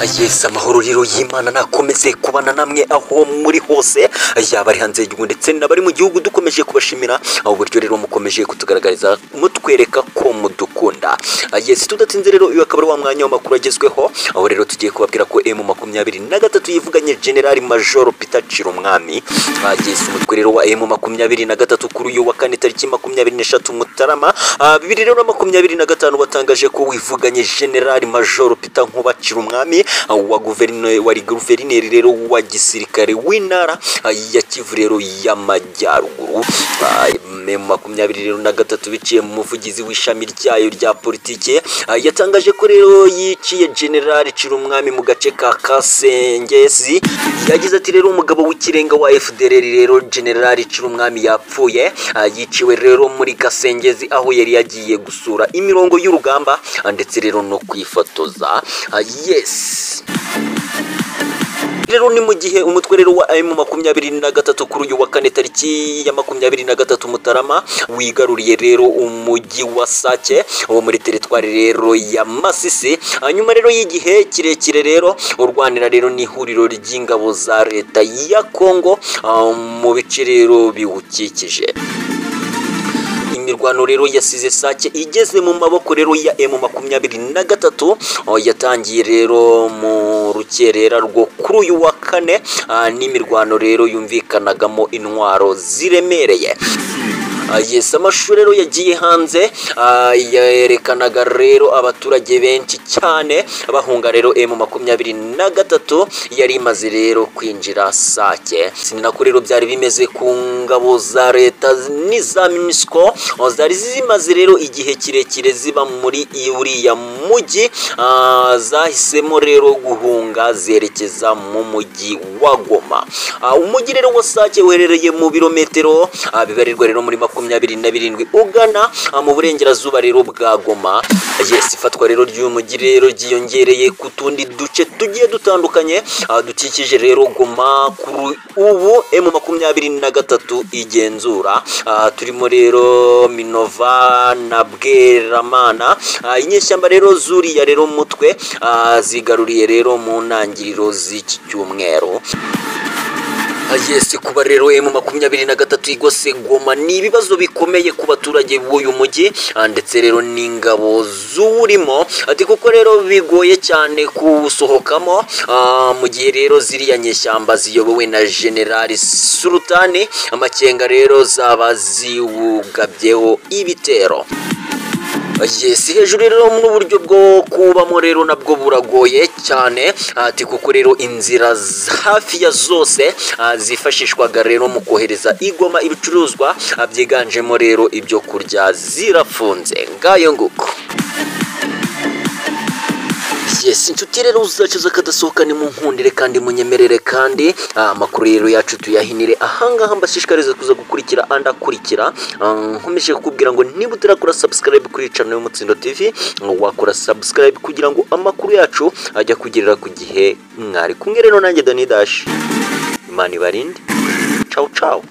Yes, amahoro rero y'Imana nakomeze kubana namwe aho muri hose, yaba ari hanze y'igihugu ndetse n'abari mu gihugu. Dukomeje kubashimira aho buryo rero mukomeje kutugaragariza mutwereka ko mudukunda. Yes, tudatinze rero uyu akaba ari wa mwanya w'amakuru agezweho, aho rero tugiye kubabwira ko M23 yivuganye General Major Peter Chirumwami. Yes, umutwe rero wa M23 kuri uyu wa kane tariki 23 Mutarama 2025 watangaje ko wivuganye General Major Peter Nkuba Chirumwami wa guverineri rero wa gisirikare w'intara ya Kivu rero y'Amajyaruguru. M23 biciye mu muvugizi w'ishami ryayo rya politike yatangaje ko rero yiciye General Chirumwami mu gace ka Kasengezi. Yagize ati rero umugabo w'ikirenga wa FDLR rero General Chirumwami yapfuye, yiciwe rero muri Kasengezi aho yari yagiye gusura imirongo y'urugamba ndetse rero no kwifotoza. Yes, rero ni mu gihe umutwe rero wa M23 kuri uyu wa kane tariki ya 23 Mutarama wigaruriye rero umujyi wa Sake wo muri teritwari rero ya Masisi. Hanyuma rero y'igihe kirekire rero urwanira rero ni ihuriro ry'ingabo za leta ya Kongo mu bice rero biwukikije. Imirwano rero yasize Sake igeze mu maboko rero ya M23 yatangiye rero mu rukerera rwo kuri uyu wa kane, n'imirwano rero yumvikanagamo intwaro ziremereye. Yes, amashuri rero yagiye hanze yerekanaga rero abaturage benshi cyane bahunga rero M23 yari imaze rero kwinjira Sake. Sinako rero byari bimeze ku ngabo za leta n'iza MONUSCO zari zimaze rero igihe kirekire ziba muri uriya mujyi, zahisemo rero guhunga zerekeza mu mujyi wa Goma. Umujyi rero wa Sake uherereye mu birometero bibarirwa rero muri 27 ugana mu burengerazuba rero bwa Goma. Yes, ifatwa rero ry'umujyi rero giyongereye ku tundi duce tugiye dutandukanye dukikije rero Goma kuri ubu M23 igenzura. Turimo rero Minova na Bweramana, inyeshyamba rero zuriya rero mutwe zigaruriye rero mu ntangiriro z'iki cyumweru. Yes, kuba rero M23 igose Goma ni ibibazo bikomeye ku baturage b'uyu mujyi ndetse rero n'ingabo z'urimo, ati kuko rero bigoye cyane kusohokamo mu gihe rero ziriya nyeshyamba ziyobowe na General Sultani Amakenga rero zaba ziwugabyeho ibitero. Yes, hejuru rero n'uburyo bwo kubamo rero nabwo buragoye cyane, ati kuko rero inzira hafi ya zose zifashishwaga rero mu kohereza igoma ibicuruzwa byiganjemo rero ibyo kurya zirafunze. Ngayo nguko. Yes, inshuti rero uzacuza kadasohoka ni munkundire kandi munyemerere kandi amakuru rero yacu tuyahinire ahangaha. Mbashishikariza kuza gukurikira andakurikira, nkomeje kukubwira ngo niba utarakora subscribe kuri channel y'Umutsindo TV wakora subscribe kugira ngo amakuru yacu ajya kugerera ku gihe. Mwari kumwe rero nanjye Dani Dash. Imana ibarinde. Ciao ciao.